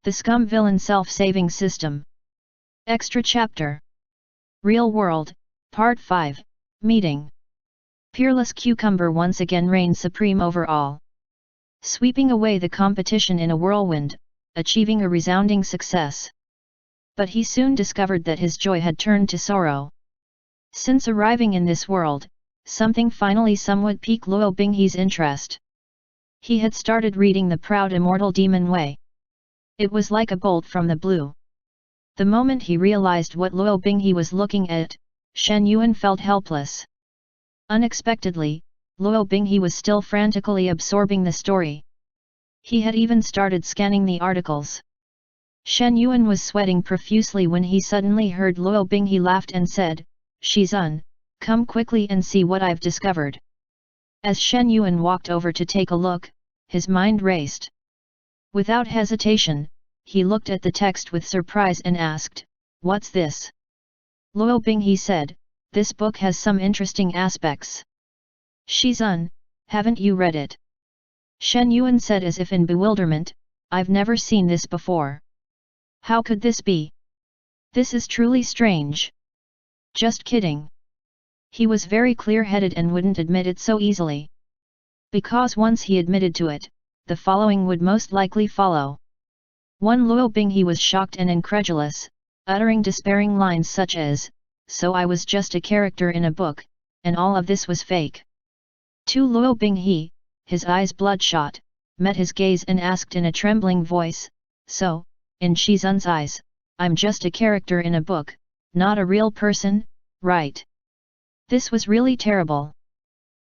The Scum Villain Self-Saving System. Extra Chapter. Real World, Part 5, Meeting. Peerless Cucumber once again reigned supreme over all, sweeping away the competition in a whirlwind, achieving a resounding success. But he soon discovered that his joy had turned to sorrow. Since arriving in this world, something finally somewhat piqued Luo Binghe's interest. He had started reading The Proud Immortal Demon Way. It was like a bolt from the blue. The moment he realized what Luo Binghe was looking at, Shen Yuan felt helpless. Unexpectedly, Luo Binghe was still frantically absorbing the story. He had even started scanning the articles. Shen Yuan was sweating profusely when he suddenly heard Luo Binghe laughed and said, "Shizun, come quickly and see what I've discovered." As Shen Yuan walked over to take a look, his mind raced. Without hesitation, he looked at the text with surprise and asked, "What's this?" Luo Binghe said, "This book has some interesting aspects." "Shizun, haven't you read it?" Shen Yuan said as if in bewilderment, "I've never seen this before. How could this be? This is truly strange." "Just kidding." He was very clear-headed and wouldn't admit it so easily. Because once he admitted to it, the following would most likely follow. One Luo Binghe was shocked and incredulous, uttering despairing lines such as, "So I was just a character in a book, and all of this was fake." 2 Luo Binghe, his eyes bloodshot, met his gaze and asked in a trembling voice, "So, in Shizun's eyes, I'm just a character in a book, not a real person, right?" This was really terrible.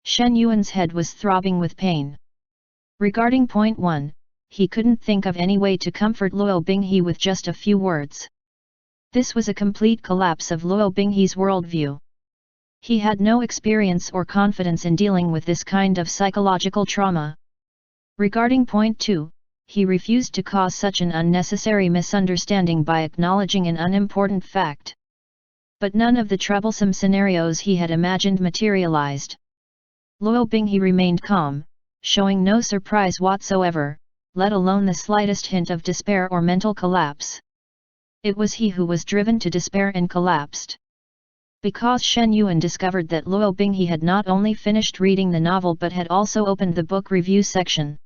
Shen Yuan's head was throbbing with pain. Regarding point 1, he couldn't think of any way to comfort Luo Binghe with just a few words. This was a complete collapse of Luo Binghe's worldview. He had no experience or confidence in dealing with this kind of psychological trauma. Regarding point 2, he refused to cause such an unnecessary misunderstanding by acknowledging an unimportant fact. But none of the troublesome scenarios he had imagined materialized. Luo Binghe remained calm, showing no surprise whatsoever, let alone the slightest hint of despair or mental collapse. It was he who was driven to despair and collapsed. Because Shen Yuan discovered that Luo Binghe had not only finished reading the novel but had also opened the book review section.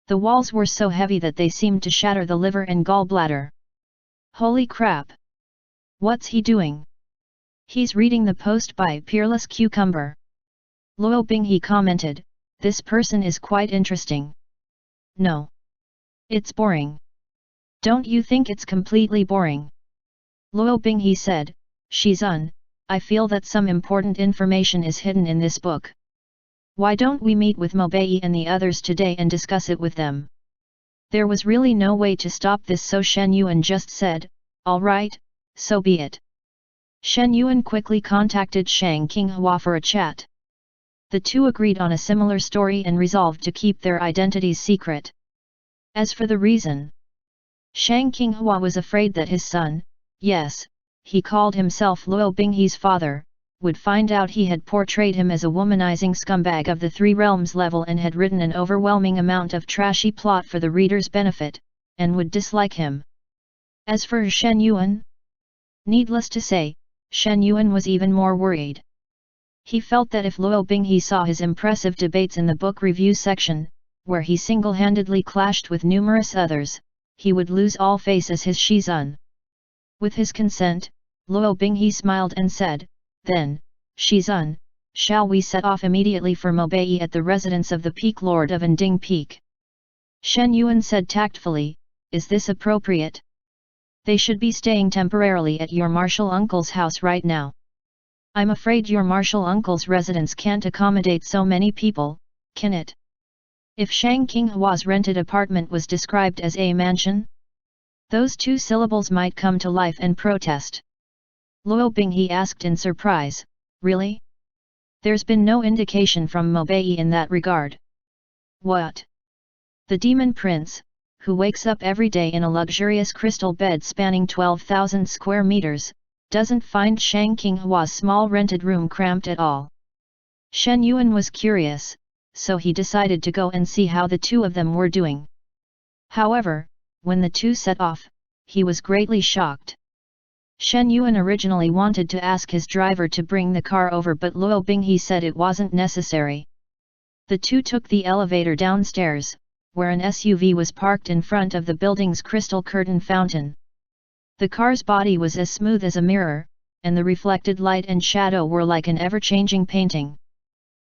The walls were so heavy that they seemed to shatter the liver and gallbladder. "Holy crap! What's he doing?" "He's reading the post by Peerless Cucumber." Luo Binghe commented, "This person is quite interesting." "No. It's boring." "Don't you think it's completely boring?" Luo Binghe said, "Shizun, I feel that some important information is hidden in this book. Why don't we meet with Mobei and the others today and discuss it with them?" There was really no way to stop this, so Shen Yuan just said, "All right, so be it." Shen Yuan quickly contacted Xiāng Tóngxiù for a chat. The two agreed on a similar story and resolved to keep their identities secret. As for the reason, Xiāng Tóngxiù was afraid that his son, yes, he called himself Luo Binghe's father, would find out he had portrayed him as a womanizing scumbag of the Three Realms level and had written an overwhelming amount of trashy plot for the reader's benefit, and would dislike him. As for Shen Yuan, needless to say, Shen Yuan was even more worried. He felt that if Luo Binghe saw his impressive debates in the book review section, where he single-handedly clashed with numerous others, he would lose all face as his Shizun. With his consent, Luo Binghe smiled and said, "Then, Shizun, shall we set off immediately for Mobei at the residence of the Peak Lord of Anding Peak?" Shen Yuan said tactfully, "Is this appropriate? They should be staying temporarily at your martial uncle's house right now. I'm afraid your martial uncle's residence can't accommodate so many people, can it?" If Xiāng Tóngxiù's rented apartment was described as a mansion, those two syllables might come to life and protest. Luo Binghe asked in surprise, "Really? There's been no indication from Mobei in that regard." "What? The demon prince, who wakes up every day in a luxurious crystal bed spanning 12,000 square meters, doesn't find Xiāng Tóngxiù's small rented room cramped at all." Shen Yuan was curious, so he decided to go and see how the two of them were doing. However, when the two set off, he was greatly shocked. Shen Yuan originally wanted to ask his driver to bring the car over, but Luo Binghe said it wasn't necessary. The two took the elevator downstairs, where an SUV was parked in front of the building's crystal curtain fountain. The car's body was as smooth as a mirror, and the reflected light and shadow were like an ever-changing painting.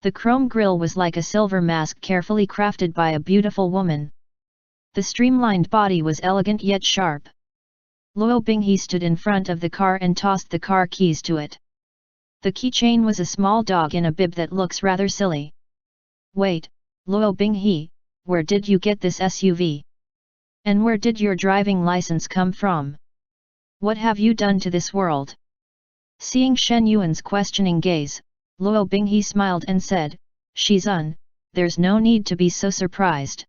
The chrome grille was like a silver mask carefully crafted by a beautiful woman. The streamlined body was elegant yet sharp. Luo Binghe stood in front of the car and tossed the car keys to it. The keychain was a small dog in a bib that looks rather silly. Wait, Luo Binghe, where did you get this SUV? And where did your driving license come from? What have you done to this world? Seeing Shen Yuan's questioning gaze, Luo Binghe smiled and said, "Shizun, there's no need to be so surprised.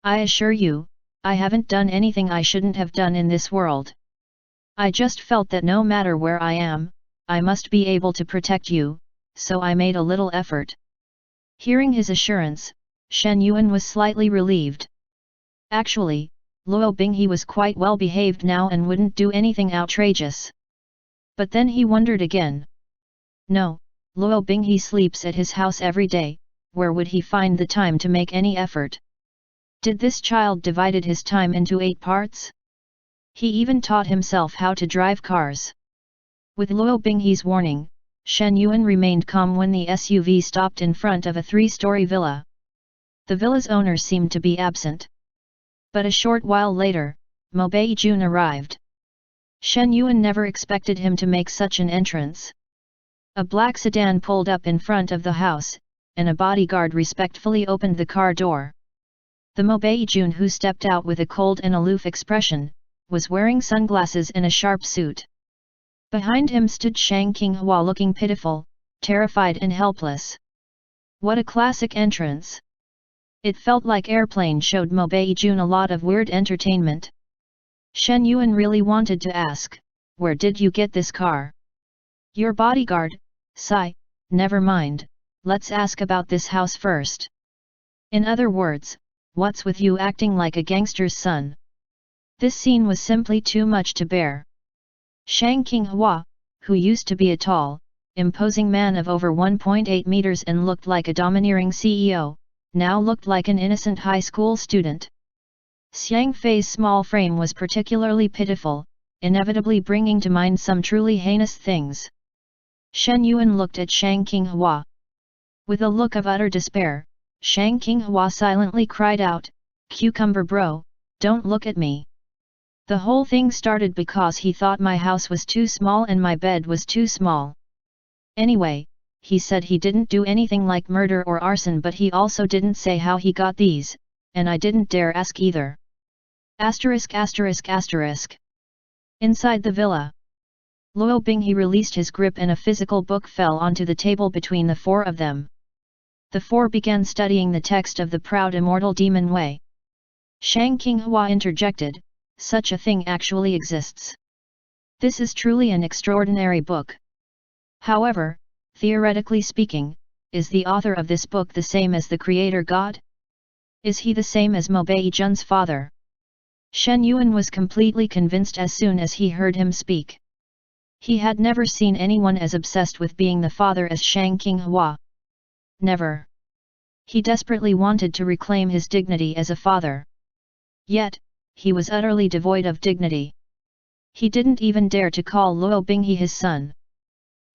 I assure you, I haven't done anything I shouldn't have done in this world. I just felt that no matter where I am, I must be able to protect you, so I made a little effort." Hearing his assurance, Shen Yuan was slightly relieved. Actually, Luo Binghe was quite well behaved now and wouldn't do anything outrageous. But then he wondered again. No, Luo Binghe sleeps at his house every day, where would he find the time to make any effort? Did this child divided his time into 8 parts? He even taught himself how to drive cars. With Luo Binghe's warning, Shen Yuan remained calm when the SUV stopped in front of a 3-story villa. The villa's owner seemed to be absent. But a short while later, Mo Beijun arrived. Shen Yuan never expected him to make such an entrance. A black sedan pulled up in front of the house, and a bodyguard respectfully opened the car door. The Mo Beijun, who stepped out with a cold and aloof expression, was wearing sunglasses and a sharp suit. Behind him stood Xiāng Tóngxiù looking pitiful, terrified and helpless. What a classic entrance! It felt like Airplane showed Mo Beijun a lot of weird entertainment. Shen Yuan really wanted to ask, "Where did you get this car?" "Your bodyguard, Sai, never mind, let's ask about this house first. In other words, what's with you acting like a gangster's son?" This scene was simply too much to bear. Xiāng Tóngxiù, who used to be a tall, imposing man of over 1.8 meters and looked like a domineering CEO, now looked like an innocent high school student. Xiang Fei's small frame was particularly pitiful, inevitably bringing to mind some truly heinous things. Shen Yuan looked at Xiāng Tóngxiù. With a look of utter despair, Xiāng Tóngxiù silently cried out, "Cucumber bro, don't look at me. The whole thing started because he thought my house was too small and my bed was too small. Anyway, he said he didn't do anything like murder or arson, but he also didn't say how he got these, and I didn't dare ask either." *******. Inside the villa, Luo Binghe released his grip and a physical book fell onto the table between the 4 of them. The 4 began studying the text of the proud immortal demon way. Xiāng Tóngxiù interjected, "Such a thing actually exists. This is truly an extraordinary book. However, theoretically speaking, is the author of this book the same as the creator God? Is he the same as Mo Beijun's father?" Shen Yuan was completely convinced as soon as he heard him speak. He had never seen anyone as obsessed with being the father as Xiāng Tóngxiù. Never. He desperately wanted to reclaim his dignity as a father. Yet, he was utterly devoid of dignity. He didn't even dare to call Luo Binghe his son.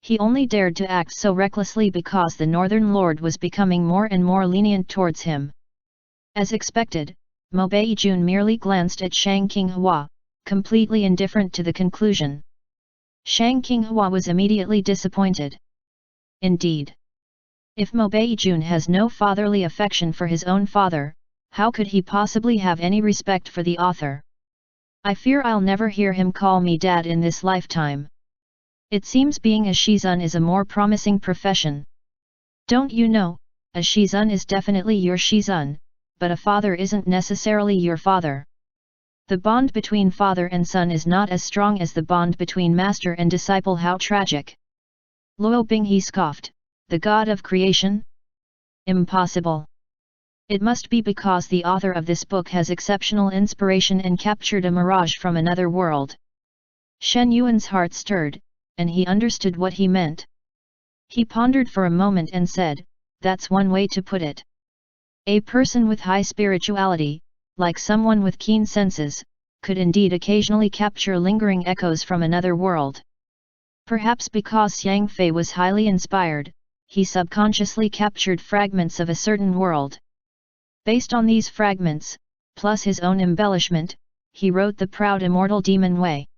He only dared to act so recklessly because the Northern Lord was becoming more and more lenient towards him. As expected, Mo Beijun merely glanced at Xiāng Tóngxiù, completely indifferent to the conclusion. Xiāng Tóngxiù was immediately disappointed. Indeed. If Mo Beijun has no fatherly affection for his own father, how could he possibly have any respect for the author? "I fear I'll never hear him call me dad in this lifetime. It seems being a shizun is a more promising profession. Don't you know, a shizun is definitely your shizun, but a father isn't necessarily your father. The bond between father and son is not as strong as the bond between master and disciple. How tragic." Luo Binghe scoffed, "The god of creation? Impossible. It must be because the author of this book has exceptional inspiration and captured a mirage from another world. Shen Yuan's heart stirred, and he understood what he meant. He pondered for a moment and said, "That's one way to put it. A person with high spirituality, like someone with keen senses, could indeed occasionally capture lingering echoes from another world." Perhaps because Xiang Fei was highly inspired, he subconsciously captured fragments of a certain world. Based on these fragments, plus his own embellishment, he wrote The Proud Immortal Demon Way.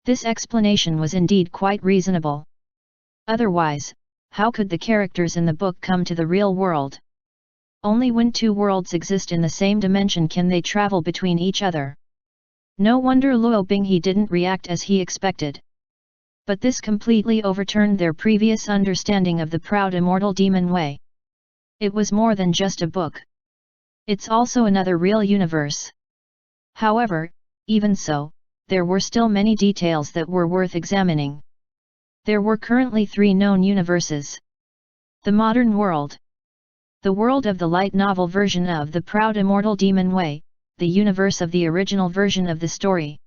This explanation was indeed quite reasonable. Otherwise, how could the characters in the book come to the real world? Only when two worlds exist in the same dimension can they travel between each other. No wonder Luo Binghe didn't react as he expected. But this completely overturned their previous understanding of the Proud Immortal Demon Way. It was more than just a book. It's also another real universe. However, even so, there were still many details that were worth examining. There were currently 3 known universes. The modern world. The world of the light novel version of The Proud Immortal Demon Way, the universe of the original version of the story.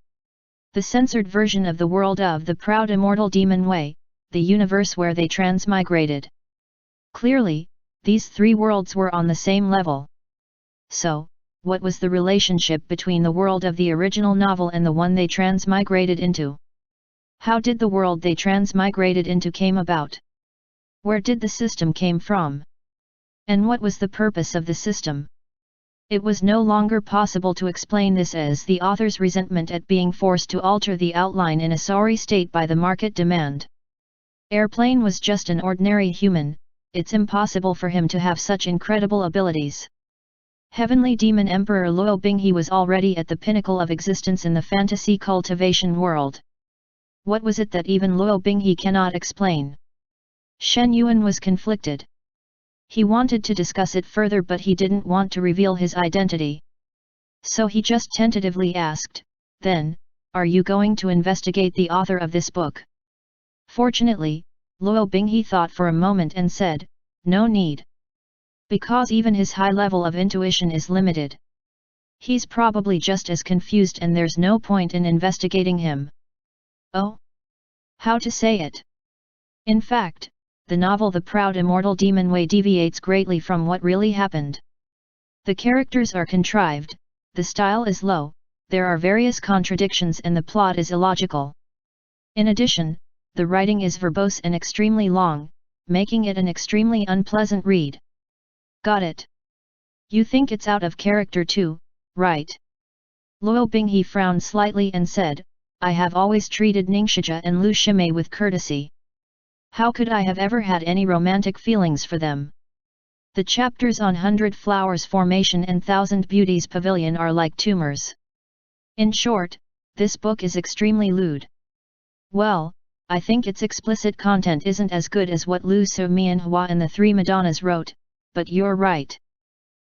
The censored version of the world of The Proud Immortal Demon Way, the universe where they transmigrated. Clearly, these 3 worlds were on the same level. So, what was the relationship between the world of the original novel and the one they transmigrated into? How did the world they transmigrated into came about? Where did the system came from? And what was the purpose of the system? It was no longer possible to explain this as the author's resentment at being forced to alter the outline in a sorry state by the market demand. Airplane was just an ordinary human, it's impossible for him to have such incredible abilities. Heavenly Demon Emperor Luo Binghe was already at the pinnacle of existence in the fantasy cultivation world. What was it that even Luo Binghe cannot explain? Shen Yuan was conflicted. He wanted to discuss it further but he didn't want to reveal his identity. So he just tentatively asked, "Then, are you going to investigate the author of this book?" Fortunately, Luo Binghe thought for a moment and said, "No need. Because even his high level of intuition is limited. He's probably just as confused and there's no point in investigating him." Oh? How to say it? In fact, the novel The Proud Immortal Demon Way deviates greatly from what really happened. The characters are contrived, the style is low, there are various contradictions and the plot is illogical. In addition, the writing is verbose and extremely long, making it an extremely unpleasant read. Got it. You think it's out of character too, right? Luo Binghe frowned slightly and said, "I have always treated Ningxia and Lu Shimei with courtesy. How could I have ever had any romantic feelings for them? The chapters on 100 Flowers Formation and 1000 Beauties Pavilion are like tumors. In short, this book is extremely lewd. Well, I think its explicit content isn't as good as what Lu Sumianhua and the 3 Madonnas wrote, but you're right.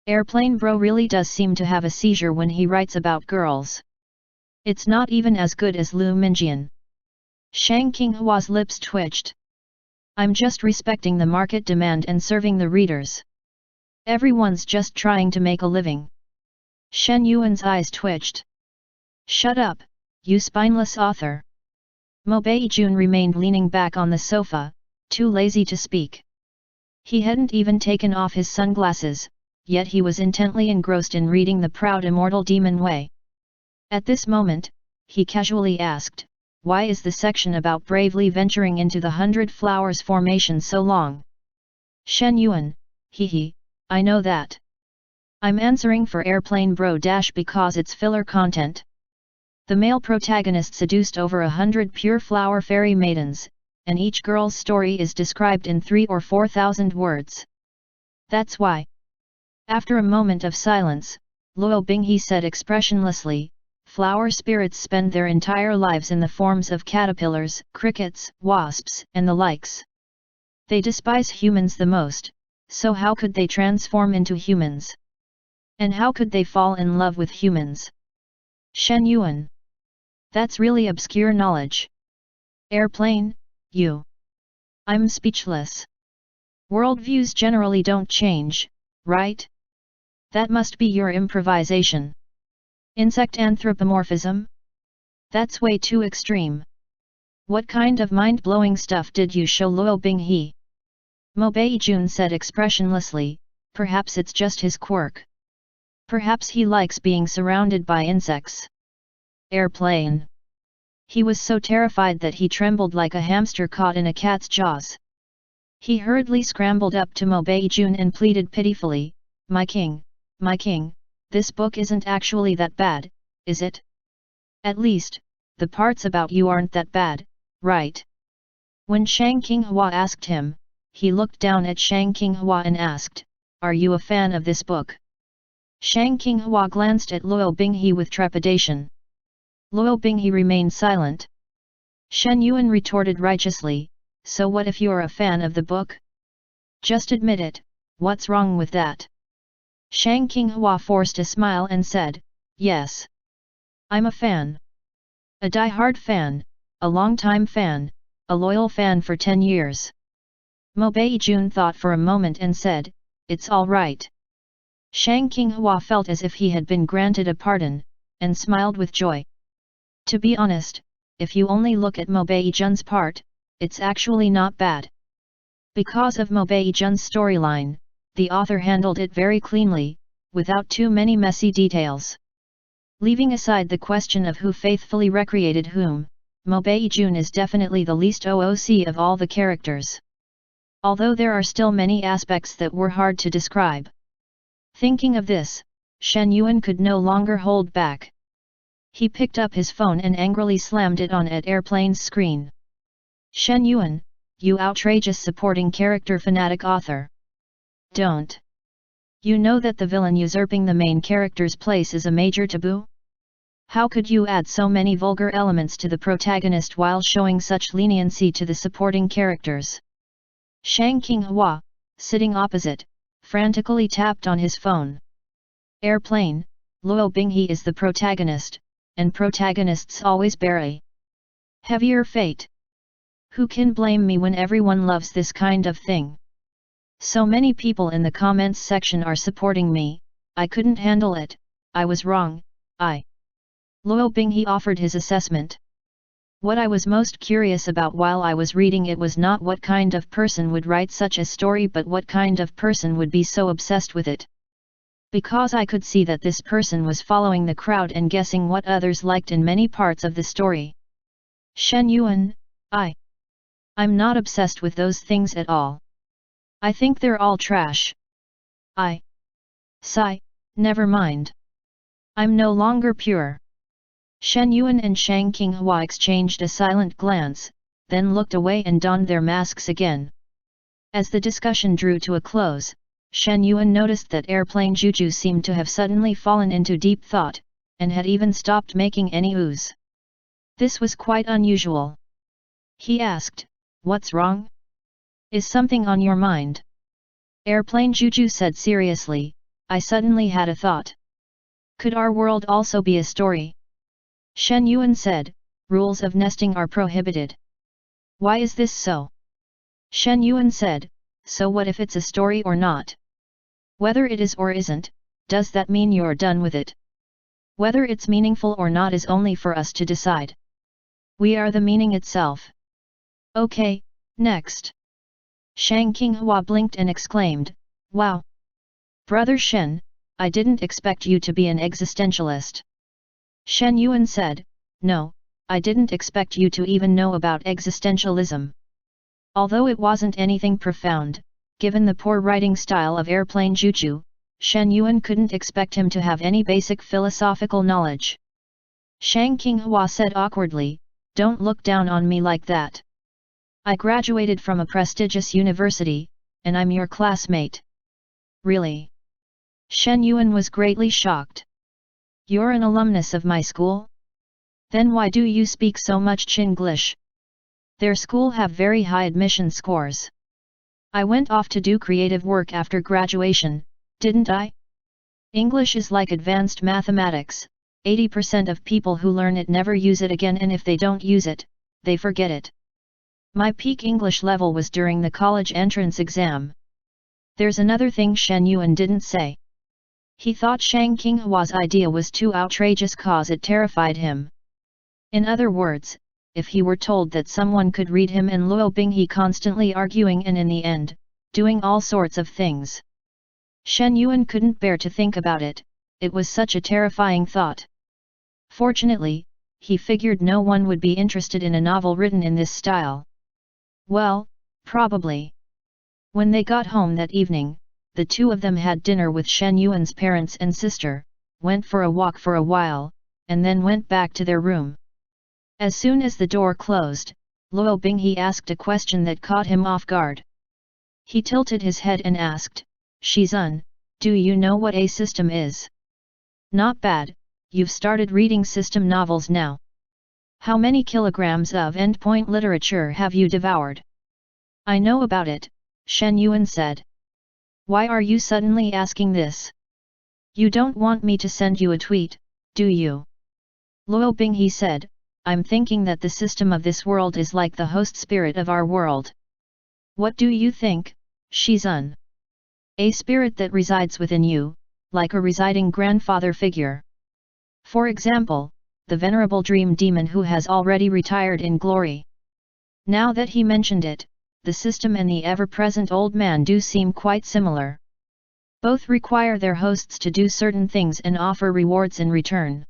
Airplane Bro really does seem to have a seizure when he writes about girls. It's not even as good as Lu Minjian." Xiāng Qinghua's lips twitched. "I'm just respecting the market demand and serving the readers. Everyone's just trying to make a living." Shen Yuan's eyes twitched. "Shut up, you spineless author." Mo Beijun remained leaning back on the sofa, too lazy to speak. He hadn't even taken off his sunglasses, yet he was intently engrossed in reading The Proud Immortal Demon Way. At this moment, he casually asked, "Why is the section about bravely venturing into the 100 Flowers Formation so long?" Shen Yuan, hee, I know that. I'm answering for Airplane Bro - because it's filler content. The male protagonist seduced over 100 pure flower fairy maidens, and each girl's story is described in 3,000 or 4,000 words. That's why." After a moment of silence, Luo Binghe said expressionlessly, "Flower spirits spend their entire lives in the forms of caterpillars, crickets, wasps, and the likes. They despise humans the most, so how could they transform into humans? And how could they fall in love with humans?" Shen Yuan. That's really obscure knowledge. Airplane, you. I'm speechless. Worldviews generally don't change, right? That must be your improvisation. Insect anthropomorphism? That's way too extreme. What kind of mind-blowing stuff did you show Luo Binghe? Mo Beijun said expressionlessly, perhaps it's just his quirk. Perhaps he likes being surrounded by insects. Airplane. He was so terrified that he trembled like a hamster caught in a cat's jaws. He hurriedly scrambled up to Mo Beijun and pleaded pitifully, my king, this book isn't actually that bad, is it? At least, the parts about you aren't that bad, right? When Xiāng Tóngxiù asked him, he looked down at Xiāng Tóngxiù and asked, are you a fan of this book? Xiāng Tóngxiù glanced at Luo Binghe with trepidation. Luo Binghe remained silent. Shen Yuan retorted righteously, so what if you're a fan of the book? Just admit it, what's wrong with that? Xiāng Tóngxiù forced a smile and said, yes. I'm a fan. A die-hard fan, a long-time fan, a loyal fan for 10 years. Mo Beijun thought for a moment and said, it's all right. Xiāng Tóngxiù felt as if he had been granted a pardon, and smiled with joy. To be honest, if you only look at Mo Beijun's part, it's actually not bad. Because of Mo Beijun's storyline, the author handled it very cleanly, without too many messy details. Leaving aside the question of who faithfully recreated whom, Mo Beijun is definitely the least OOC of all the characters. Although there are still many aspects that were hard to describe. Thinking of this, Shen Yuan could no longer hold back. He picked up his phone and angrily slammed it on at Airplane's screen. Shen Yuan, you outrageous supporting character fanatic author. Don't. You know that the villain usurping the main character's place is a major taboo? How could you add so many vulgar elements to the protagonist while showing such leniency to the supporting characters? Xiāng Tóngxiù, sitting opposite, frantically tapped on his phone. Airplane, Luo Binghe is the protagonist, and protagonists always bear a heavier fate. Who can blame me when everyone loves this kind of thing? So many people in the comments section are supporting me, I couldn't handle it, I was wrong, Luo Binghe offered his assessment. What I was most curious about while I was reading it was not what kind of person would write such a story but what kind of person would be so obsessed with it. Because I could see that this person was following the crowd and guessing what others liked in many parts of the story. Shen Yuan, I'm not obsessed with those things at all. I think they're all trash. Sigh, never mind. I'm no longer pure. Shen Yuan and Xiāng Tóngxiù exchanged a silent glance, then looked away and donned their masks again. As the discussion drew to a close, Shen Yuan noticed that Airplane Juju seemed to have suddenly fallen into deep thought, and had even stopped making any ooze. This was quite unusual. He asked, what's wrong? Is something on your mind? Airplane Juju said seriously, I suddenly had a thought. Could our world also be a story? Shen Yuan said, rules of nesting are prohibited. Why is this so? Shen Yuan said, so what if it's a story or not? Whether it is or isn't, does that mean you're done with it? Whether it's meaningful or not is only for us to decide. We are the meaning itself. Okay, next. Xiāng Tóngxiù blinked and exclaimed, wow! Brother Shen, I didn't expect you to be an existentialist. Shen Yuan said, no, I didn't expect you to even know about existentialism. Although it wasn't anything profound, given the poor writing style of Airplane Juju, Shen Yuan couldn't expect him to have any basic philosophical knowledge. Xiāng Tóngxiù said awkwardly, don't look down on me like that. I graduated from a prestigious university, and I'm your classmate. Really? Shen Yuan was greatly shocked. You're an alumnus of my school? Then why do you speak so much Chinglish? Their school have very high admission scores. I went off to do creative work after graduation, didn't I? English is like advanced mathematics, 80% of people who learn it never use it again, and if they don't use it, they forget it. My peak English level was during the college entrance exam. There's another thing Shen Yuan didn't say. He thought Xiāng Tóngxiù's idea was too outrageous cause it terrified him. In other words, if he were told that someone could read him and Luo Binghe constantly arguing and in the end, doing all sorts of things. Shen Yuan couldn't bear to think about it, it was such a terrifying thought. Fortunately, he figured no one would be interested in a novel written in this style. Well, probably. When they got home that evening, the two of them had dinner with Shen Yuan's parents and sister, went for a walk for a while, and then went back to their room. As soon as the door closed, Luo Binghe asked a question that caught him off guard. He tilted his head and asked, "Shizun, do you know what a system is?" "Not bad, you've started reading system novels now. How many kilograms of endpoint literature have you devoured?" "I know about it," Shen Yuan said. "Why are you suddenly asking this? You don't want me to send you a tweet, do you?" Luo Binghe said, "I'm thinking that the system of this world is like the host spirit of our world. What do you think, Shizun? A spirit that resides within you, like a residing grandfather figure. For example, the venerable dream demon who has already retired in glory." Now that he mentioned it, the system and the ever-present old man do seem quite similar. Both require their hosts to do certain things and offer rewards in return.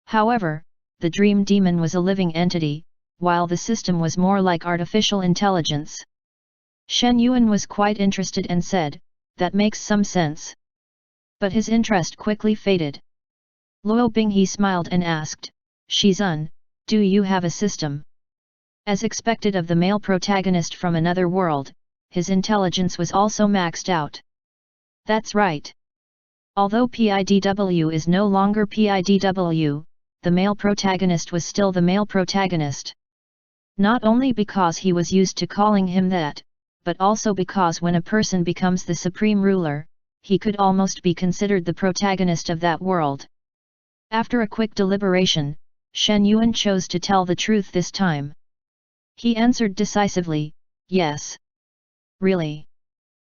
However, the dream demon was a living entity, while the system was more like artificial intelligence. Shen Yuan was quite interested and said, "That makes some sense." But his interest quickly faded. Luo Binghe smiled and asked, "Shizun, do you have a system?" As expected of the male protagonist from another world, his intelligence was also maxed out. That's right. Although PIDW is no longer PIDW, the male protagonist was still the male protagonist. Not only because he was used to calling him that, but also because when a person becomes the supreme ruler, he could almost be considered the protagonist of that world. After a quick deliberation, Shen Yuan chose to tell the truth this time. He answered decisively, "Yes." "Really?"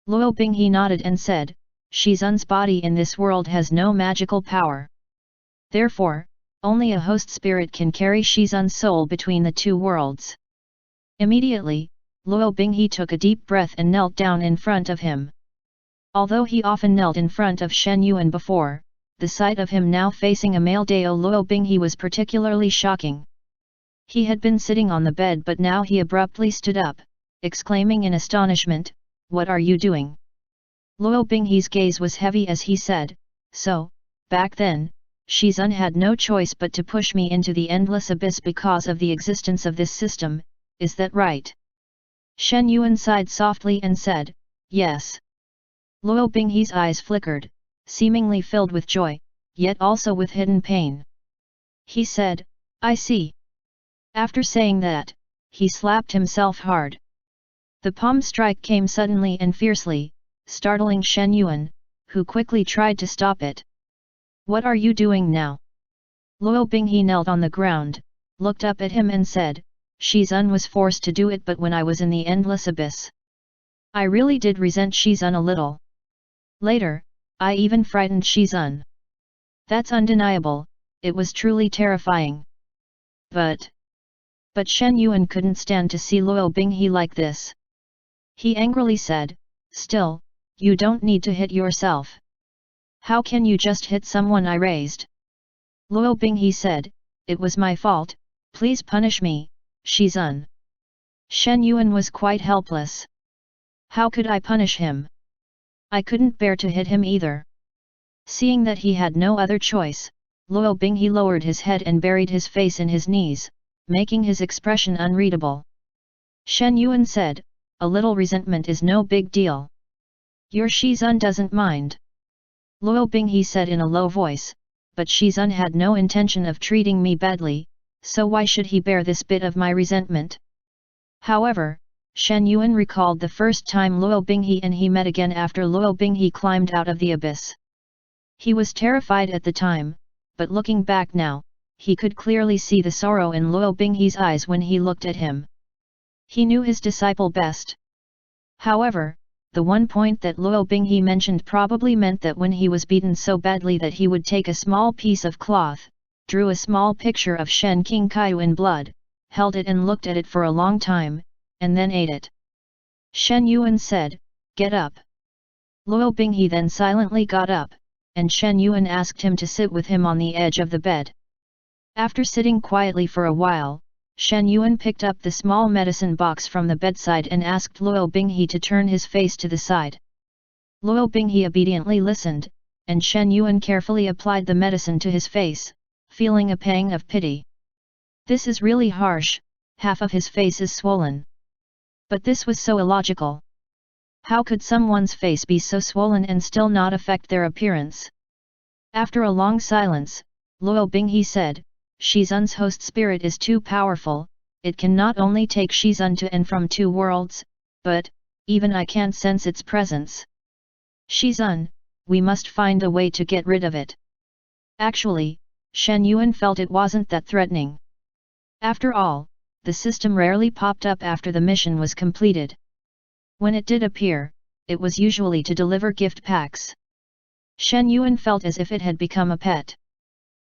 Luo Binghe nodded and said, "Shizun's body in this world has no magical power. Therefore, only a host spirit can carry Shizun's soul between the two worlds." Immediately, Luo Binghe took a deep breath and knelt down in front of him. Although he often knelt in front of Shen Yuan before, the sight of him now facing a male Dao Luo Binghe was particularly shocking. He had been sitting on the bed but now he abruptly stood up, exclaiming in astonishment, "What are you doing?" Luo Binghe's gaze was heavy as he said, "So, back then, Shizun had no choice but to push me into the endless abyss because of the existence of this system, is that right?" Shen Yuan sighed softly and said, "Yes." Luo Binghe's eyes flickered, seemingly filled with joy, yet also with hidden pain. He said, "I see." After saying that, he slapped himself hard. The palm strike came suddenly and fiercely, startling Shen Yuan, who quickly tried to stop it. "What are you doing now?" Luo Binghe knelt on the ground, looked up at him and said, "Shizun was forced to do it, but when I was in the endless abyss, I really did resent Shizun a little. Later, I even frightened Shizun. That's undeniable, it was truly terrifying. But Shen Yuan couldn't stand to see Luo Binghe like this. He angrily said, "Still, you don't need to hit yourself. How can you just hit someone I raised?" Luo Binghe said, "It was my fault, please punish me, Shizun." Shen Yuan was quite helpless. How could I punish him? I couldn't bear to hit him either. Seeing that he had no other choice, Luo Binghe lowered his head and buried his face in his knees, making his expression unreadable. Shen Yuan said, "A little resentment is no big deal. Your Shizun doesn't mind." Luo Binghe said in a low voice, "But Shizun had no intention of treating me badly, so why should he bear this bit of my resentment?" However, Shen Yuan recalled the first time Luo Binghe and he met again after Luo Binghe climbed out of the abyss. He was terrified at the time, but looking back now, he could clearly see the sorrow in Luo Binghe's eyes when he looked at him. He knew his disciple best. However, the one point that Luo Binghe mentioned probably meant that when he was beaten so badly that he would take a small piece of cloth, drew a small picture of Shen Tóngxiù in blood, held it and looked at it for a long time, and then ate it. Shen Yuan said, "Get up." Luo Binghe then silently got up, and Shen Yuan asked him to sit with him on the edge of the bed. After sitting quietly for a while, Shen Yuan picked up the small medicine box from the bedside and asked Luo Binghe to turn his face to the side. Luo Binghe obediently listened, and Shen Yuan carefully applied the medicine to his face, feeling a pang of pity. This is really harsh, half of his face is swollen. But this was so illogical. How could someone's face be so swollen and still not affect their appearance? After a long silence, Luo Binghe said, "Shizun's host spirit is too powerful, it can not only take Shizun to and from two worlds, but, even I can't sense its presence. Shizun, we must find a way to get rid of it." Actually, Shen Yuan felt it wasn't that threatening. After all, the system rarely popped up after the mission was completed. When it did appear, it was usually to deliver gift packs. Shen Yuan felt as if it had become a pet.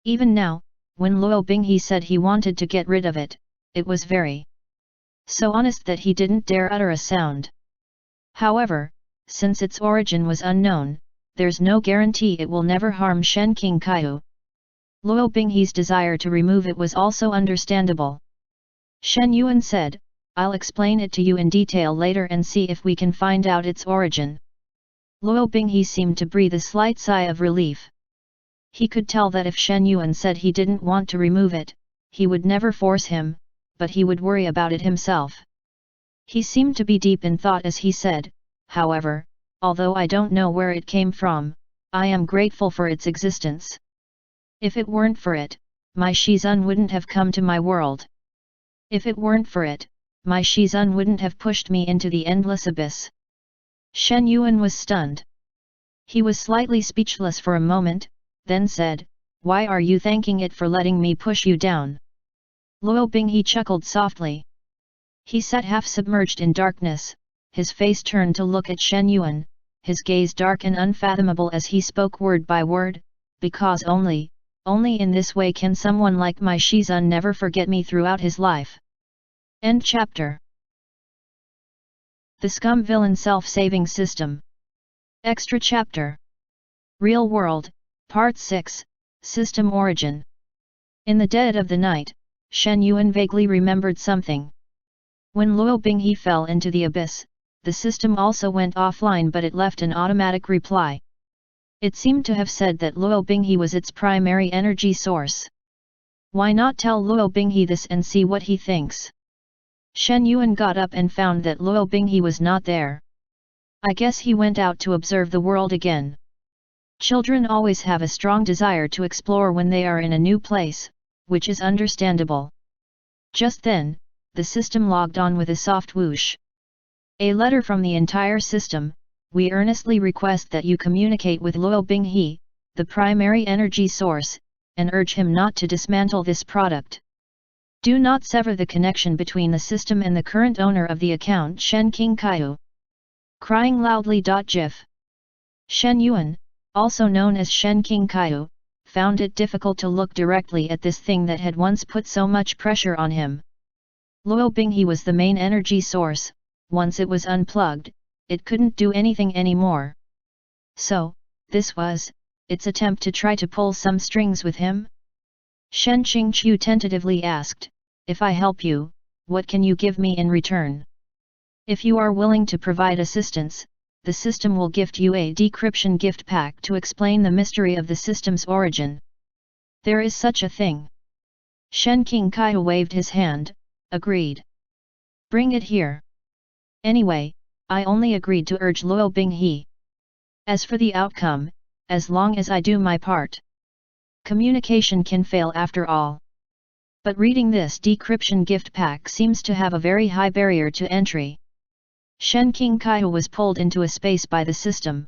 Even now, when Luo Binghe said he wanted to get rid of it, it was very so honest that he didn't dare utter a sound. However, since its origin was unknown, there's no guarantee it will never harm Shen Tóngxiù. Luo Binghe's desire to remove it was also understandable. Shen Yuan said, "I'll explain it to you in detail later and see if we can find out its origin." Luo Binghe seemed to breathe a slight sigh of relief. He could tell that if Shen Yuan said he didn't want to remove it, he would never force him, but he would worry about it himself. He seemed to be deep in thought as he said, "However, although I don't know where it came from, I am grateful for its existence. If it weren't for it, my Shizun wouldn't have come to my world. If it weren't for it, my Shizun wouldn't have pushed me into the endless abyss." Shen Yuan was stunned. He was slightly speechless for a moment, then said, "Why are you thanking it for letting me push you down?" Luo Binghe chuckled softly. He sat half submerged in darkness, his face turned to look at Shen Yuan, his gaze dark and unfathomable as he spoke word by word, "Because only in this way can someone like my Shizun never forget me throughout his life." End chapter. The Scum Villain Self-Saving System. Extra Chapter. Real World, Part 6, System Origin. In the dead of the night, Shen Yuan vaguely remembered something. When Luo Binghe fell into the abyss, the system also went offline, but it left an automatic reply. It seemed to have said that Luo Binghe was its primary energy source. Why not tell Luo Binghe this and see what he thinks? Shen Yuan got up and found that Luo Binghe was not there. I guess he went out to observe the world again. Children always have a strong desire to explore when they are in a new place, which is understandable. Just then, the system logged on with a soft whoosh. "A letter from the entire system. We earnestly request that you communicate with Luo Binghe, the primary energy source, and urge him not to dismantle this product. Do not sever the connection between the system and the current owner of the account, Shen Tóngxiù." Crying loudly. GIF. Shen Yuan, also known as Shen Tóngxiù, found it difficult to look directly at this thing that had once put so much pressure on him. Luo Binghe was the main energy source. Once it was unplugged, it couldn't do anything anymore. So, this was its attempt to try to pull some strings with him? Shen Tóngxiù tentatively asked, "If I help you, what can you give me in return?" "If you are willing to provide assistance, the system will gift you a decryption gift pack to explain the mystery of the system's origin." "There is such a thing." Shen Tóngxiù waved his hand, agreed. "Bring it here. Anyway, I only agreed to urge Luo Binghe. As for the outcome, as long as I do my part. Communication can fail after all. But reading this decryption gift pack seems to have a very high barrier to entry." Shen Tóngxiù was pulled into a space by the system.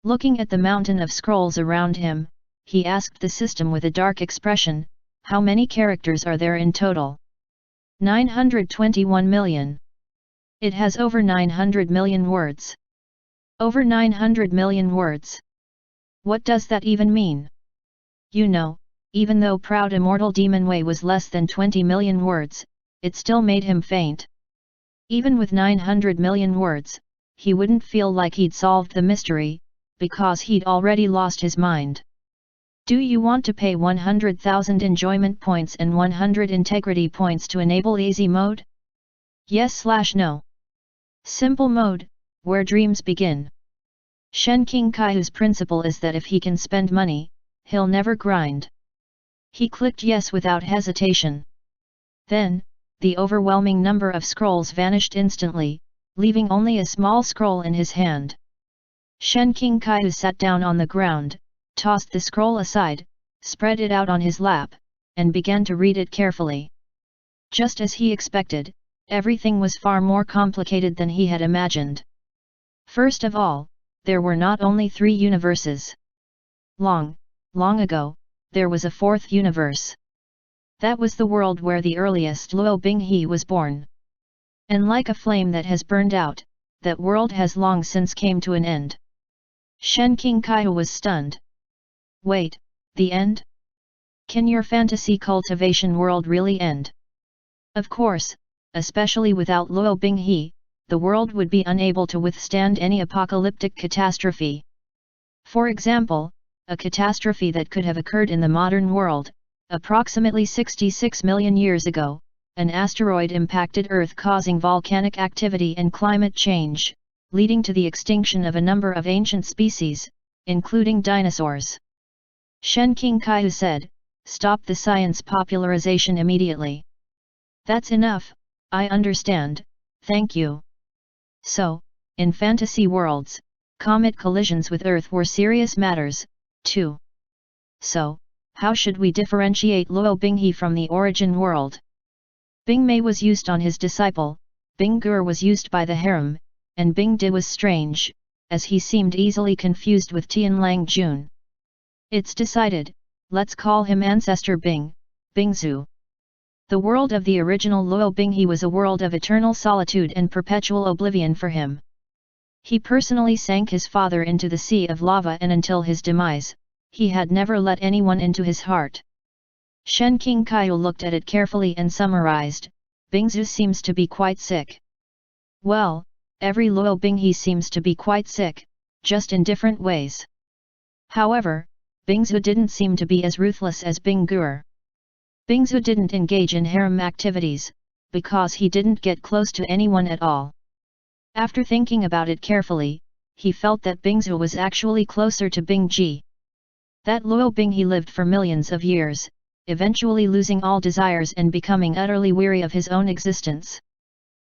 Looking at the mountain of scrolls around him, he asked the system with a dark expression, "How many characters are there in total?" 921 million. It has over 900 million words. Over 900 million words. What does that even mean? You know, even though proud immortal Demon Wei was less than 20 million words, it still made him faint. Even with 900 million words, he wouldn't feel like he'd solved the mystery, because he'd already lost his mind. Do you want to pay 100,000 enjoyment points and 100 integrity points to enable easy mode? Yes/no. Simple mode, where dreams begin. Shen Qingshu's principle is that if he can spend money, he'll never grind. He clicked yes without hesitation. Then, the overwhelming number of scrolls vanished instantly, leaving only a small scroll in his hand. Shen Qingshu sat down on the ground, tossed the scroll aside, spread it out on his lap, and began to read it carefully. Just as he expected, everything was far more complicated than he had imagined. First of all, there were not only 3 universes. Long ago, there was a 4th universe. That was the world where the earliest Luo Binghe was born. And like a flame that has burned out, that world has long since come to an end. Shen Qingshu was stunned. Wait, the end? Can your fantasy cultivation world really end? Of course, especially without Luo Binghe, the world would be unable to withstand any apocalyptic catastrophe. For example, a catastrophe that could have occurred in the modern world, approximately 66 million years ago, an asteroid impacted Earth causing volcanic activity and climate change, leading to the extinction of a number of ancient species, including dinosaurs. Shen Qingshu said, "Stop the science popularization immediately." That's enough, I understand, thank you. So, in fantasy worlds, comet collisions with Earth were serious matters, too. So, how should we differentiate Luo Binghe from the origin world? Bing Mei was used on his disciple, Bing Gur was used by the harem, and Bing Di was strange, as he seemed easily confused with Tianlang Jun. It's decided, let's call him Ancestor Bing, Bingzu. The world of the original Luo Binghe was a world of eternal solitude and perpetual oblivion for him. He personally sank his father into the sea of lava, and until his demise, he had never let anyone into his heart. Shen Qingshu looked at it carefully and summarized, Bingzu seems to be quite sick. Well, every Luo Binghe seems to be quite sick, just in different ways. However, Bingzu didn't seem to be as ruthless as Bing Gur. Bingzu didn't engage in harem activities, because he didn't get close to anyone at all. After thinking about it carefully, he felt that Bingzu was actually closer to Bing Ji. That Luo Binghe lived for millions of years, eventually losing all desires and becoming utterly weary of his own existence.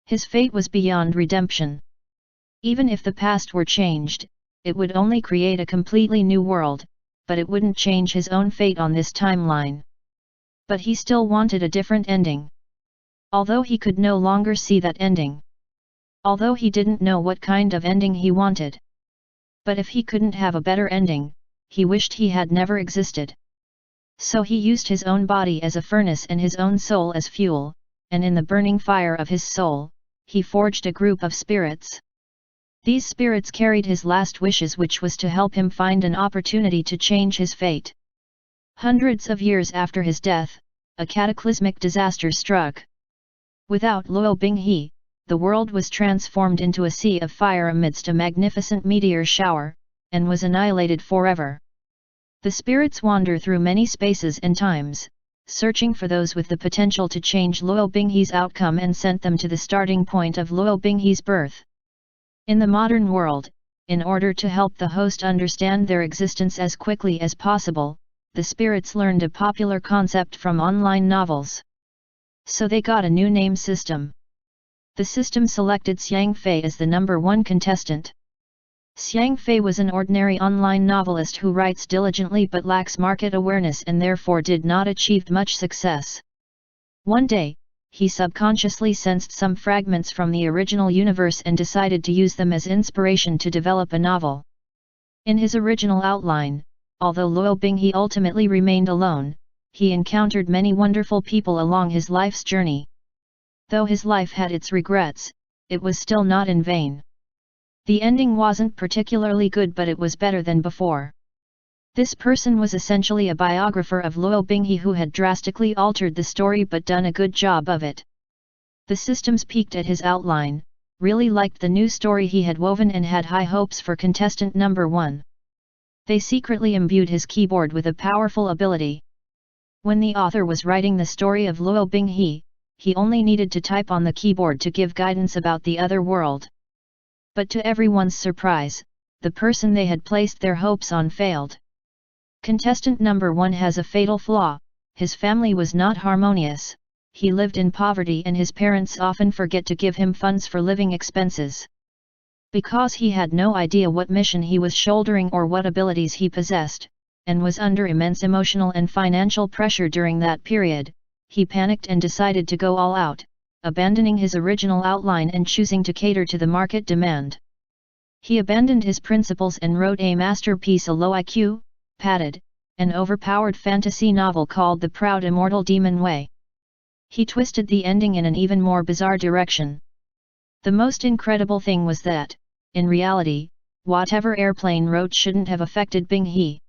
His fate was beyond redemption. Even if the past were changed, it would only create a completely new world, but it wouldn't change his own fate on this timeline. But he still wanted a different ending. Although he could no longer see that ending. Although he didn't know what kind of ending he wanted. But if he couldn't have a better ending, he wished he had never existed. So he used his own body as a furnace and his own soul as fuel, and in the burning fire of his soul, he forged a group of spirits. These spirits carried his last wishes, which was to help him find an opportunity to change his fate. Hundreds of years after his death, a cataclysmic disaster struck. Without Luo Binghe, the world was transformed into a sea of fire amidst a magnificent meteor shower, and was annihilated forever. The spirits wander through many spaces and times, searching for those with the potential to change Luo Binghe's outcome, and sent them to the starting point of Luo Binghe's birth. In the modern world, in order to help the host understand their existence as quickly as possible, the spirits learned a popular concept from online novels. So they got a new name system. The system selected Xiāng Fei as the #1 contestant. Xiāng Fei was an ordinary online novelist who writes diligently but lacks market awareness and therefore did not achieve much success. One day, he subconsciously sensed some fragments from the original universe and decided to use them as inspiration to develop a novel. In his original outline, although Luo Binghe ultimately remained alone, he encountered many wonderful people along his life's journey. Though his life had its regrets, it was still not in vain. The ending wasn't particularly good, but it was better than before. This person was essentially a biographer of Luo Binghe who had drastically altered the story but done a good job of it. The systems peeked at his outline, really liked the new story he had woven and had high hopes for contestant number 1. They secretly imbued his keyboard with a powerful ability. When the author was writing the story of Luo Binghe, he only needed to type on the keyboard to give guidance about the other world. But to everyone's surprise, the person they had placed their hopes on failed. Contestant number 1 has a fatal flaw: his family was not harmonious. He lived in poverty and his parents often forget to give him funds for living expenses. Because he had no idea what mission he was shouldering or what abilities he possessed, and was under immense emotional and financial pressure during that period, he panicked and decided to go all out, abandoning his original outline and choosing to cater to the market demand. He abandoned his principles and wrote a masterpiece, a low IQ, padded, and overpowered fantasy novel called The Proud Immortal Demon Way. He twisted the ending in an even more bizarre direction. The most incredible thing was that, in reality, whatever Airplane wrote shouldn't have affected Binghe.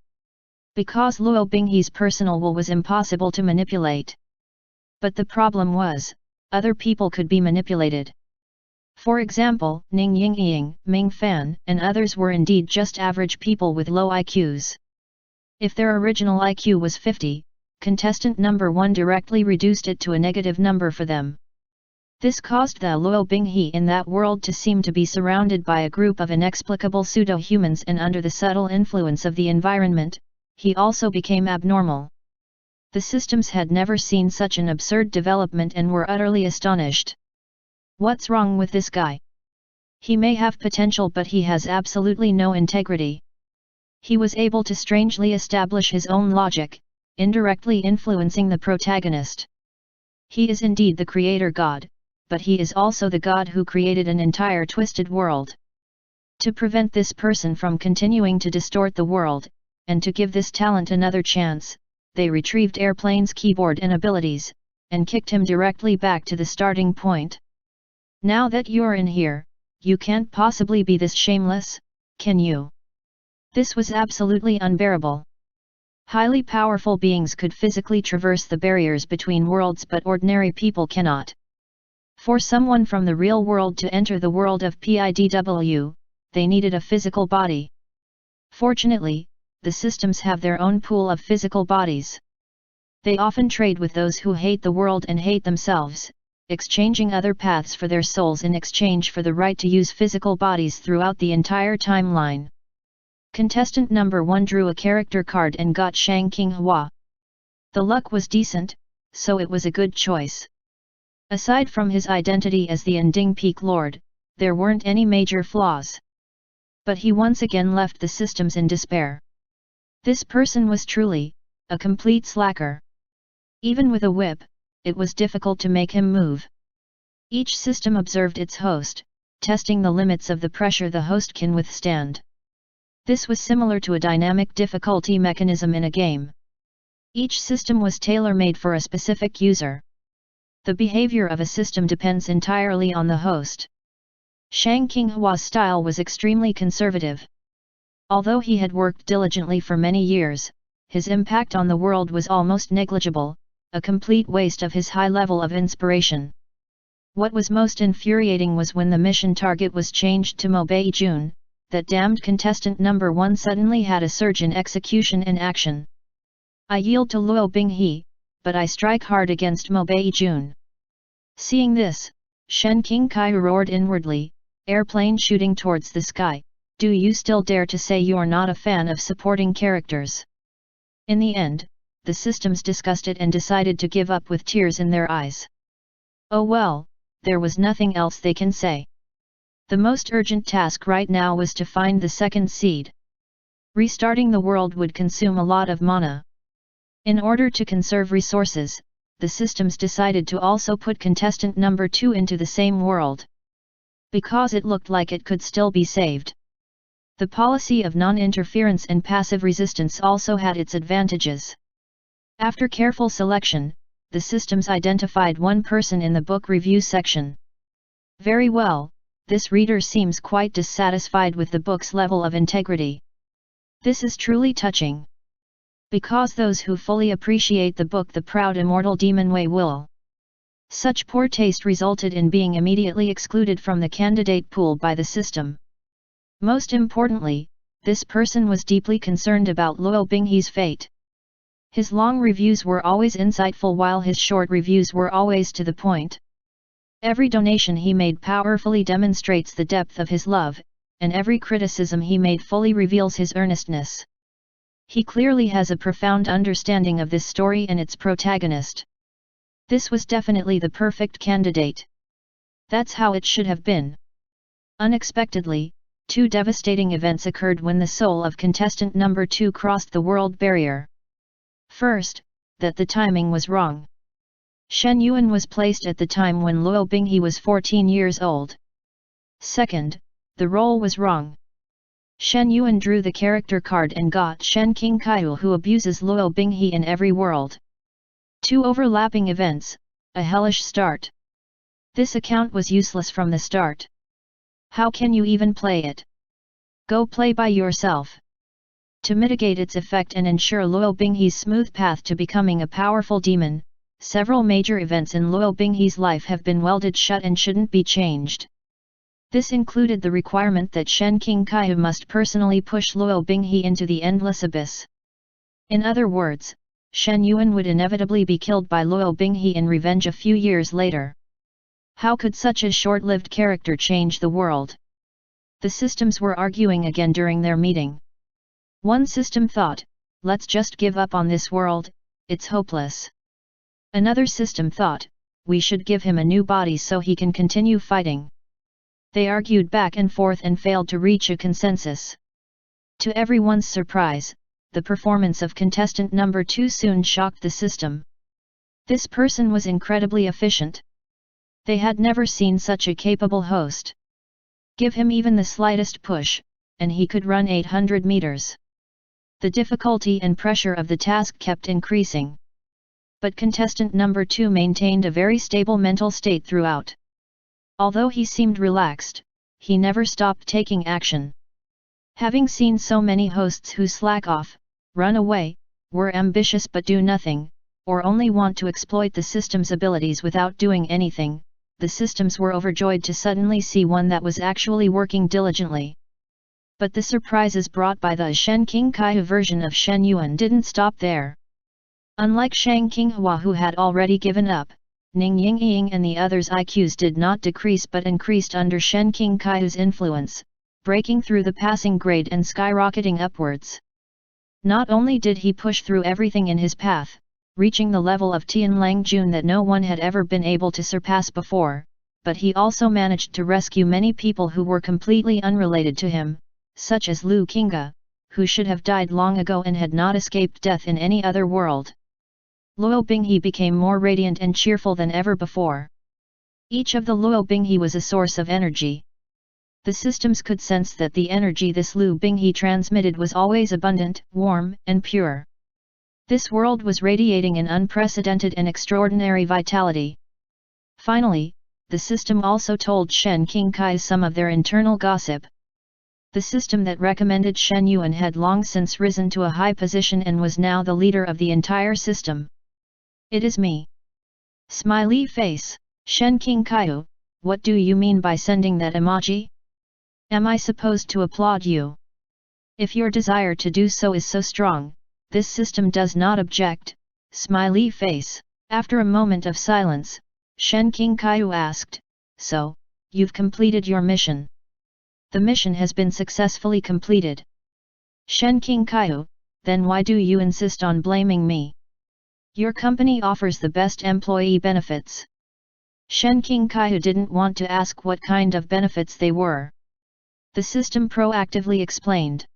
Because Luo Binghe's personal will was impossible to manipulate. But the problem was, other people could be manipulated. For example, Ning Yingying, Ming Fan, and others were indeed just average people with low IQs. If their original IQ was 50, contestant number 1 directly reduced it to a negative number for them. This caused the Luo Binghe in that world to seem to be surrounded by a group of inexplicable pseudo-humans, and under the subtle influence of the environment, he also became abnormal. The systems had never seen such an absurd development and were utterly astonished. What's wrong with this guy? He may have potential, but he has absolutely no integrity. He was able to strangely establish his own logic, indirectly influencing the protagonist. He is indeed the creator god, but he is also the god who created an entire twisted world. To prevent this person from continuing to distort the world, and to give this talent another chance, they retrieved Airplane's keyboard and abilities, and kicked him directly back to the starting point. Now that you're in here, you can't possibly be this shameless, can you? This was absolutely unbearable. Highly powerful beings could physically traverse the barriers between worlds, but ordinary people cannot. For someone from the real world to enter the world of PIDW, they needed a physical body. Fortunately, the systems have their own pool of physical bodies. They often trade with those who hate the world and hate themselves, exchanging other paths for their souls in exchange for the right to use physical bodies throughout the entire timeline. Contestant number 1 drew a character card and got Xiāng Tóngxiù. The luck was decent, so it was a good choice. Aside from his identity as the Ending Peak Lord, there weren't any major flaws. But he once again left the systems in despair. This person was truly a complete slacker. Even with a whip, it was difficult to make him move. Each system observed its host, testing the limits of the pressure the host can withstand. This was similar to a dynamic difficulty mechanism in a game. Each system was tailor-made for a specific user. The behavior of a system depends entirely on the host. Xiāng Tóngxiù's style was extremely conservative. Although he had worked diligently for many years, his impact on the world was almost negligible, a complete waste of his high level of inspiration. What was most infuriating was when the mission target was changed to Mo Beijun, that damned contestant number 1 suddenly had a surge in execution and action. I yield to Luo Binghe, but I strike hard against Mo Beijun. Seeing this, Shen Qingkai roared inwardly, Airplane shooting towards the sky, do you still dare to say you're not a fan of supporting characters? In the end, the systems discussed it and decided to give up with tears in their eyes. Oh well, there was nothing else they can say. The most urgent task right now was to find the second seed. Restarting the world would consume a lot of mana. In order to conserve resources, the systems decided to also put contestant number 2 into the same world. Because it looked like it could still be saved. The policy of non-interference and passive resistance also had its advantages. After careful selection, the systems identified one person in the book review section. Very well, this reader seems quite dissatisfied with the book's level of integrity. This is truly touching. Because those who fully appreciate the book The Proud Immortal Demon Wei will. Such poor taste resulted in being immediately excluded from the candidate pool by the system. Most importantly, this person was deeply concerned about Luo Binghe's fate. His long reviews were always insightful while his short reviews were always to the point. Every donation he made powerfully demonstrates the depth of his love, and every criticism he made fully reveals his earnestness. He clearly has a profound understanding of this story and its protagonist. This was definitely the perfect candidate. That's how it should have been. Unexpectedly, two devastating events occurred when the soul of contestant number 2 crossed the world barrier. First, that the timing was wrong. Shen Yuan was placed at the time when Luo Binghe was 14 years old. Second, the role was wrong. Shen Yuan drew the character card and got Shen Tóngxiù, who abuses Luo Binghe in every world. Two overlapping events, a hellish start. This account was useless from the start. How can you even play it? Go play by yourself. To mitigate its effect and ensure Luo Binghe's smooth path to becoming a powerful demon, several major events in Luo Binghe's life have been welded shut and shouldn't be changed. This included the requirement that Shen Tóngxiù must personally push Luo Binghe into the endless abyss. In other words, Shen Yuan would inevitably be killed by Luo Binghe in revenge a few years later. How could such a short-lived character change the world? The systems were arguing again during their meeting. One system thought, let's just give up on this world, it's hopeless. Another system thought, we should give him a new body so he can continue fighting. They argued back and forth and failed to reach a consensus. To everyone's surprise, the performance of contestant number 2 soon shocked the system. This person was incredibly efficient. They had never seen such a capable host. Give him even the slightest push, and he could run 800 meters. The difficulty and pressure of the task kept increasing. But contestant number 2 maintained a very stable mental state throughout. Although he seemed relaxed, he never stopped taking action. Having seen so many hosts who slack off, run away, were ambitious but do nothing, or only want to exploit the system's abilities without doing anything, the systems were overjoyed to suddenly see one that was actually working diligently. But the surprises brought by the Shen Tóngxiù version of Shen Yuan didn't stop there. Unlike Xiāng Tóngxiù, who had already given up, Ning Yingying and the others' IQs did not decrease but increased under Shen Tóngxiù's influence, breaking through the passing grade and skyrocketing upwards. Not only did he push through everything in his path, reaching the level of Tianlang Jun that no one had ever been able to surpass before, but he also managed to rescue many people who were completely unrelated to him, such as Lu Qingge, who should have died long ago and had not escaped death in any other world. Luo Binghe became more radiant and cheerful than ever before. Each of the Luo Binghe was a source of energy. The systems could sense that the energy this Luo Binghe transmitted was always abundant, warm, and pure. This world was radiating an unprecedented and extraordinary vitality. Finally, the system also told Shen Tóngxiù some of their internal gossip. The system that recommended Shen Yuan had long since risen to a high position and was now the leader of the entire system. It is me. Smiley face. Shen Tóngxiù, what do you mean by sending that emoji? Am I supposed to applaud you? If your desire to do so is so strong, this system does not object. Smiley face. After a moment of silence, Shen Tóngxiù asked, so, you've completed your mission. The mission has been successfully completed. Shen Tóngxiù, then why do you insist on blaming me? Your company offers the best employee benefits. Shen Tóngxiù didn't want to ask what kind of benefits they were. The system proactively explained.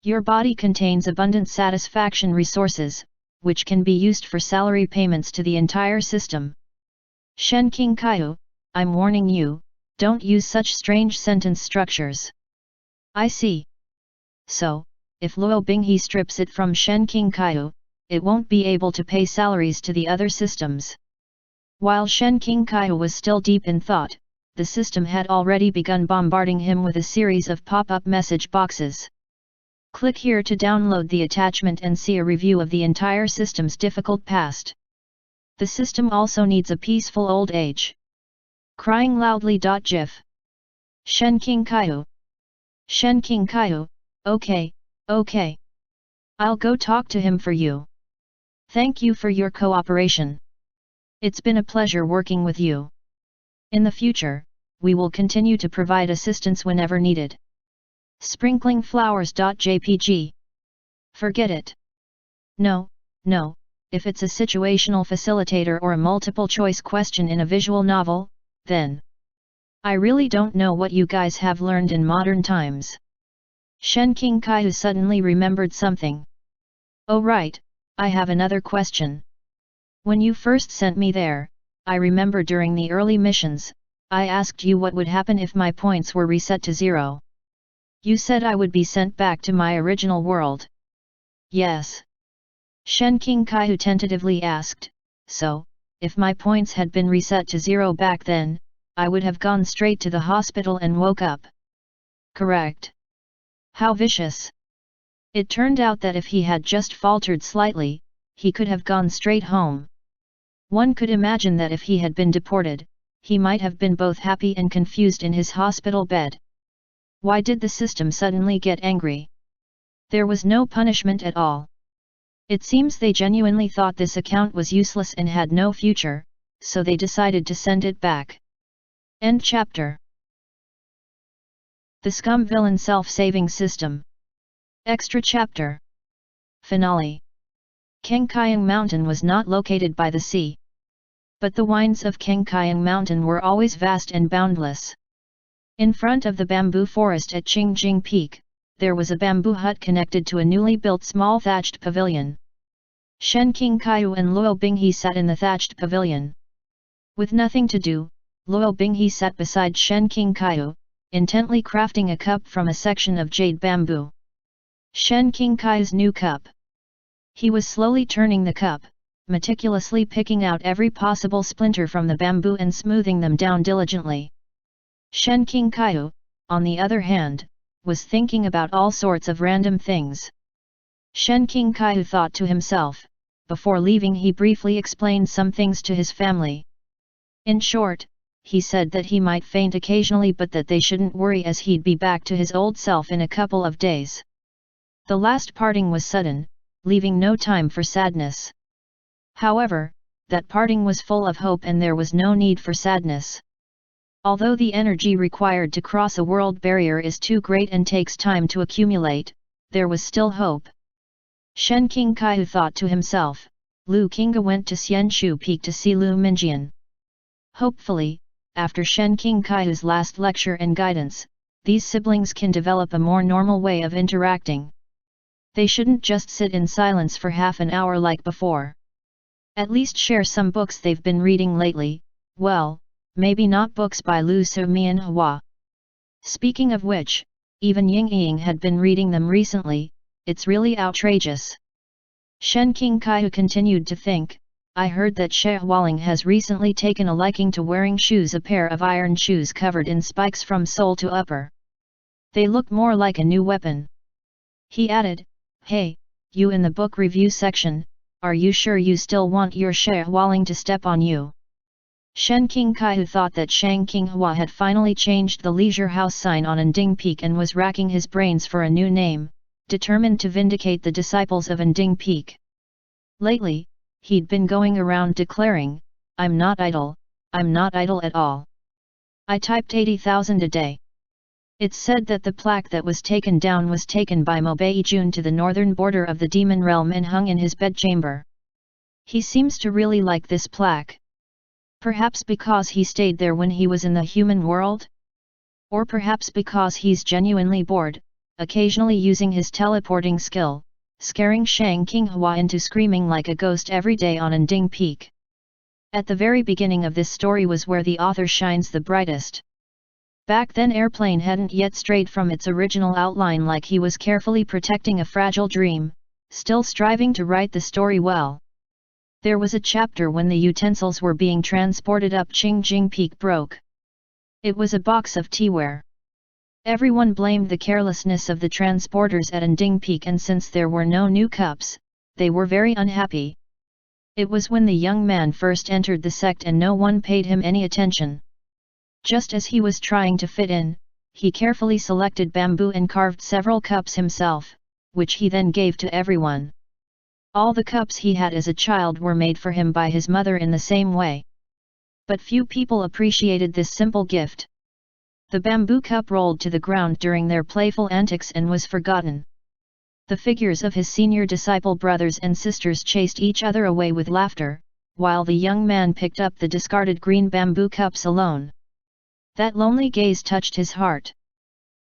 Your body contains abundant satisfaction resources, which can be used for salary payments to the entire system. Shen Tóngxiù, I'm warning you, don't use such strange sentence structures. I see. So, if Luo Binghe strips it from Shen Tóngxiù, it won't be able to pay salaries to the other systems. While Shen Tóngxiù was still deep in thought, the system had already begun bombarding him with a series of pop-up message boxes. Click here to download the attachment and see a review of the entire system's difficult past. The system also needs a peaceful old age. Crying loudly. GIF. Shen Tóngxiù. Shen Tóngxiù, okay, okay. I'll go talk to him for you. Thank you for your cooperation. It's been a pleasure working with you. In the future, we will continue to provide assistance whenever needed. Sprinkling flowers. JPG. Forget it. No, if it's a situational facilitator or a multiple choice question in a visual novel, then I really don't know what you guys have learned in modern times. Shen Tóngxiù suddenly remembered something. Oh right, I have another question. When you first sent me there, I remember during the early missions, I asked you what would happen if my points were reset to 0. You said I would be sent back to my original world. Yes. Shen Tóngxiù tentatively asked, so, if my points had been reset to 0 back then, I would have gone straight to the hospital and woke up. Correct. How vicious. It turned out that if he had just faltered slightly, he could have gone straight home. One could imagine that if he had been deported, he might have been both happy and confused in his hospital bed. Why did the system suddenly get angry? There was no punishment at all. It seems they genuinely thought this account was useless and had no future, so they decided to send it back. End chapter. The Scum Villain Self-Saving System. Extra Chapter. Finale. Xiāng Mountain was not located by the sea. But the winds of Xiāng Mountain were always vast and boundless. In front of the bamboo forest at Qingjing Peak, there was a bamboo hut connected to a newly built small thatched pavilion. Shen Tóngxiù and Luo Binghe sat in the thatched pavilion. With nothing to do, Luo Binghe sat beside Shen Tóngxiù, intently crafting a cup from a section of jade bamboo. Shen Tóngxiù's new cup. He was slowly turning the cup, meticulously picking out every possible splinter from the bamboo and smoothing them down diligently. Shen Tóngxiù, on the other hand, was thinking about all sorts of random things. Shen Tóngxiù thought to himself. Before leaving he briefly explained some things to his family. In short, he said that he might faint occasionally but that they shouldn't worry as he'd be back to his old self in a couple of days. The last parting was sudden, leaving no time for sadness. However, that parting was full of hope and there was no need for sadness. Although the energy required to cross a world barrier is too great and takes time to accumulate, there was still hope. Shen Tóngxiù thought to himself, Lu Qingge went to Xianshu Peak to see Lu Mingjian. Hopefully, after Shen Tóngxiù's last lecture and guidance, these siblings can develop a more normal way of interacting. They shouldn't just sit in silence for half an hour like before. At least share some books they've been reading lately, well, maybe not books by Lu Sumian Hua. Speaking of which, even Ying Ying had been reading them recently. It's really outrageous. Shen Tóngxiù continued to think, I heard that She Hualing has recently taken a liking to wearing shoes, a pair of iron shoes covered in spikes from sole to upper. They look more like a new weapon. He added, hey, you in the book review section, are you sure you still want your She Hualing to step on you? Shen Tóngxiù thought that Shang Qinghua had finally changed the leisure house sign on Anding Peak and was racking his brains for a new name, determined to vindicate the disciples of Anding Peak. Lately, he'd been going around declaring, I'm not idle at all. I typed 80,000 a day. It's said that the plaque that was taken down was taken by Mo Beijun to the northern border of the demon realm and hung in his bedchamber. He seems to really like this plaque. Perhaps because he stayed there when he was in the human world? Or perhaps because he's genuinely bored, occasionally using his teleporting skill, scaring Shang Qinghua into screaming like a ghost every day on Anding Peak. At the very beginning of this story was where the author shines the brightest. Back then Airplane hadn't yet strayed from its original outline, like he was carefully protecting a fragile dream, still striving to write the story well. There was a chapter when the utensils were being transported up Qingjing Peak broke. It was a box of teaware. Everyone blamed the carelessness of the transporters at Ending Peak, and since there were no new cups, they were very unhappy. It was when the young man first entered the sect and no one paid him any attention. Just as he was trying to fit in, he carefully selected bamboo and carved several cups himself, which he then gave to everyone. All the cups he had as a child were made for him by his mother in the same way. But few people appreciated this simple gift. The bamboo cup rolled to the ground during their playful antics and was forgotten. The figures of his senior disciple brothers and sisters chased each other away with laughter, while the young man picked up the discarded green bamboo cups alone. That lonely gaze touched his heart.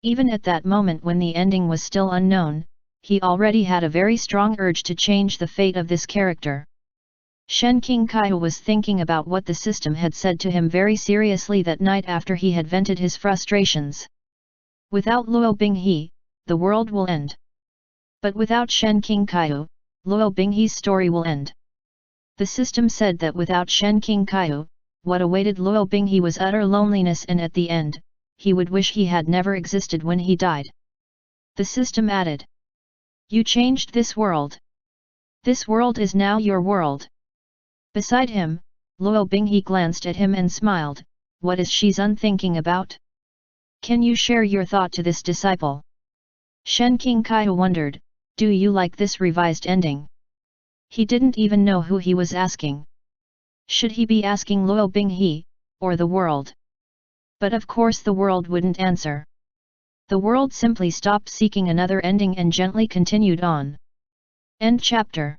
Even at that moment when the ending was still unknown, he already had a very strong urge to change the fate of this character. Shen Qingshu was thinking about what the system had said to him very seriously that night after he had vented his frustrations. Without Luo Binghe, the world will end. But without Shen Qingshu, Luo Binghe's story will end. The system said that without Shen Qingshu, what awaited Luo Binghe was utter loneliness, and at the end, he would wish he had never existed when he died. The system added, "You changed this world. This world is now your world." Beside him, Luo Binghe glanced at him and smiled. What is Shizun thinking about? Can you share your thought to this disciple? Shen Qingshu wondered, do you like this revised ending? He didn't even know who he was asking. Should he be asking Luo Binghe, or the world? But of course the world wouldn't answer. The world simply stopped seeking another ending and gently continued on. End chapter.